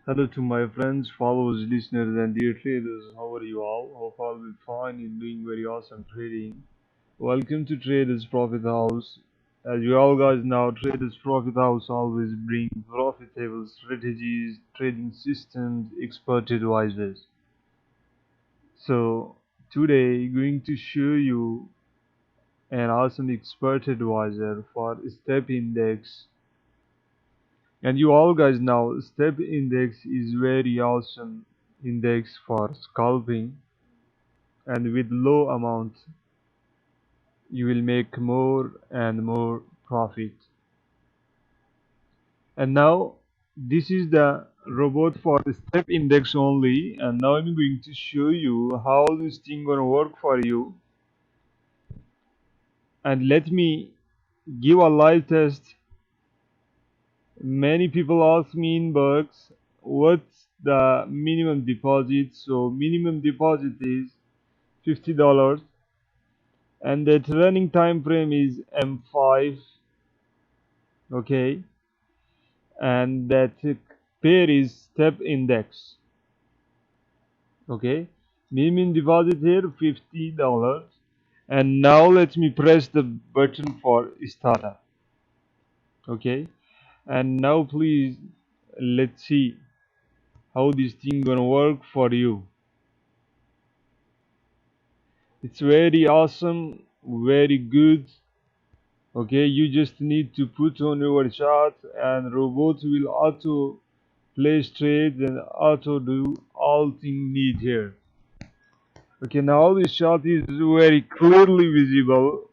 Hello to my friends, followers, listeners, and dear traders. How are you all? Hope all will fine and doing very awesome trading. Welcome to Traders Profit House. As you all guys know, Traders Profit House always bring profitable strategies, trading systems, expert advisors. So today, going to show you an awesome expert advisor for step index. And you all guys know step index is very awesome index for scalping, and with low amount you will make more and more profit. And now this is the robot for the step index only, and now I'm going to show you how this thing gonna work for you. And let me give a live test. Many people ask me in bugs what's the minimum deposit. So minimum deposit is $50, and that running time frame is M5. Okay, and that pair is step index. Okay, minimum deposit here $50, and now let me press the button for startup. Okay, and now please let's see how this thing gonna work for you. It's very awesome, very good. Okay, you just need to put on your chart and robot will auto place trades and auto do all thing need here. Okay, now this chart is very clearly visible.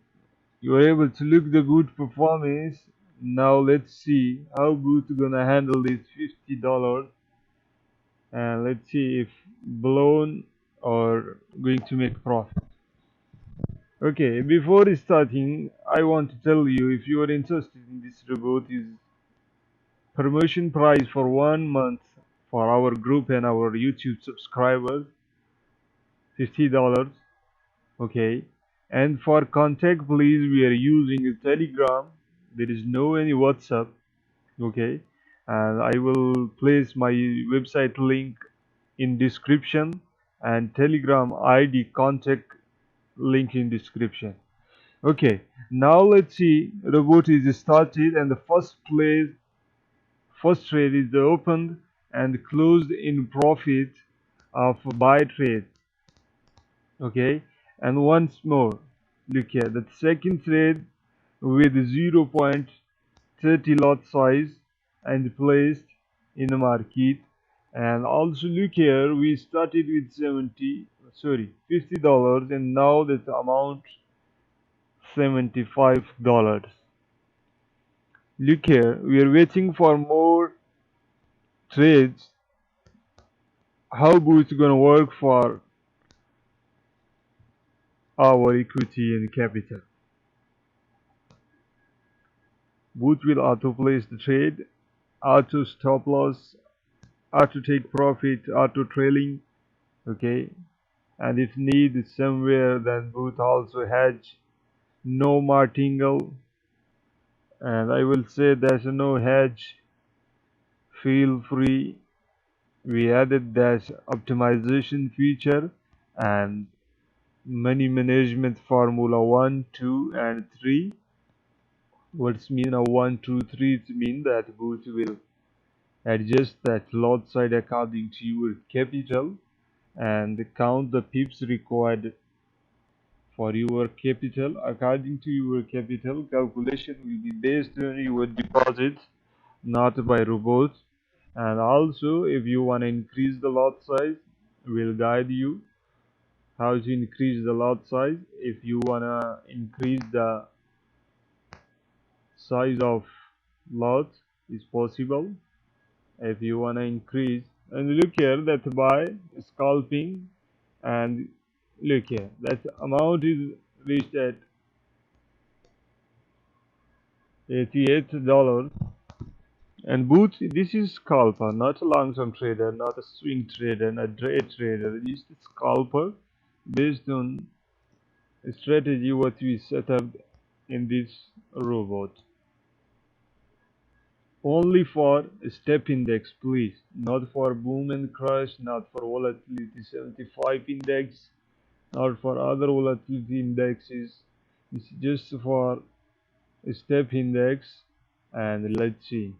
You are able to look the good performance. Now let's see how good gonna handle this $50, and let's see if blown or going to make profit. Okay, before starting, I want to tell you, if you are interested in this robot, is promotion price for 1 month for our group and our YouTube subscribers, $50. Okay, and for contact, please, we are using a Telegram. There is no any WhatsApp. Okay, and I will place my website link in description and Telegram ID contact link in description. Okay, now let's see. Robot is started, and the first trade is opened and closed in profit of buy trade. Okay, and once more, look here, the second trade with 0.30 lot size and placed in the market. And also look here, we started with $50, and now that amount $75. Look here, we are waiting for more trades. How it's gonna work for our equity and capital? Boot will auto place the trade, auto stop loss, auto take profit, auto trailing. Okay, and if need somewhere, then boot also hedge, no martingale, and I will say there's no hedge. Feel free. We added that optimization feature and money management formula 1, 2, and 3. What's mean a 1, 2, 3? It means that boot will adjust that lot size according to your capital and count the pips required for your capital. According to your capital, calculation will be based on your deposits, not by robots. And also, if you want to increase the lot size, we'll guide you how to increase the lot size. If you want to increase the size of lot, is possible. If you want to increase, and look here, that by scalping, and look here, that amount is reached at $88. And boot, this is scalper, not a long-term trader, not a swing trader, not a day trader. This is scalper based on a strategy what we set up in this robot. Only for step index, please. Not for boom and crash, not for volatility 75 index, not for other volatility indexes. It's just for step index. And let's see.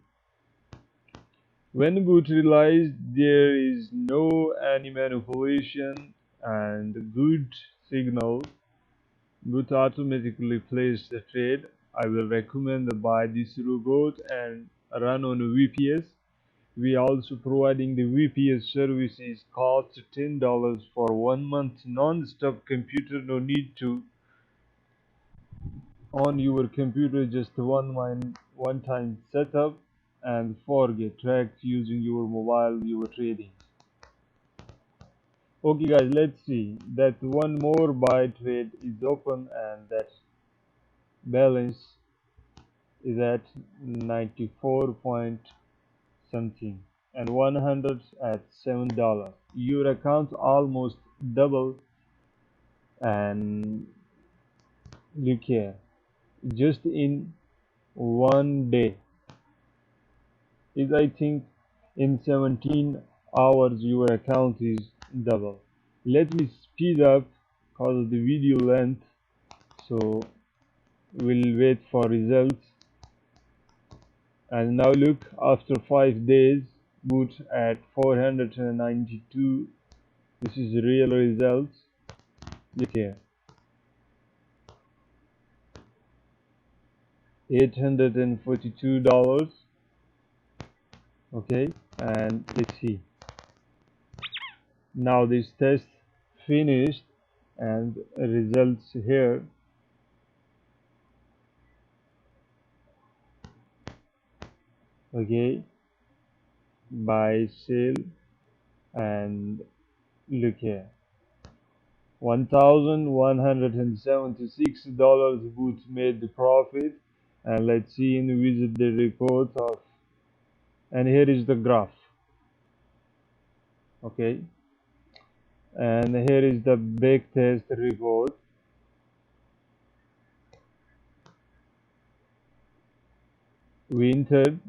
When Boot realized there is no any manipulation and good signal, Boot automatically placed the trade. I will recommend to buy this robot and run on VPS. We also providing the VPS services cost $10 for 1 month non-stop computer. No need to on your computer, just one time setup and forget tracked using your mobile your trading. Okay guys, let's see that one more buy trade is open and that balance is at 94 point something and 100 at $7. Your account almost double. And look here, just in one day is I think in 17 hours your account is double. Let me speed up because of the video length, so we'll wait for results. And now look, after 5 days, boot at 492. This is real results. Look here, $842. Okay, and let's see. Now this test finished and results here. Okay, buy, sell, and look here, $1,176 boot made the profit. And let's see and visit the report of, and here is the graph. Okay, and here is the back test report. We entered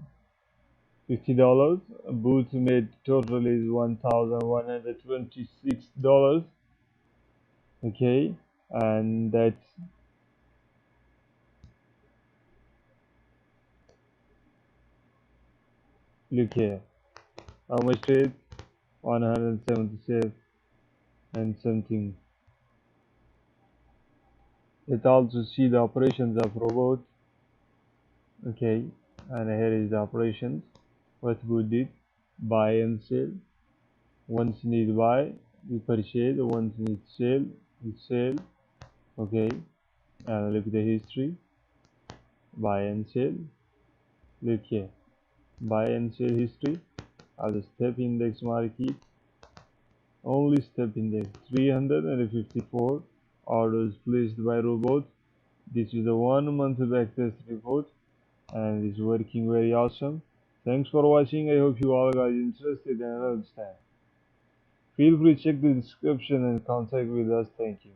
$50. Boot made total is $1,126. Okay, and that's look here, how much trade, 177 and something. Let's also see the operations of robot. Okay, and here is the operations. What we did, buy and sell. Once need buy, we purchase. Once need sell, we sell. Okay, and look at the history. Buy and sell. Look here, buy and sell history. I'll step index market. Only step index 354 orders placed by robot. This is the 1 month backtest report and it's working very awesome. Thanks for watching. I hope you all guys interested and understand. Feel free to check the description and contact with us. Thank you.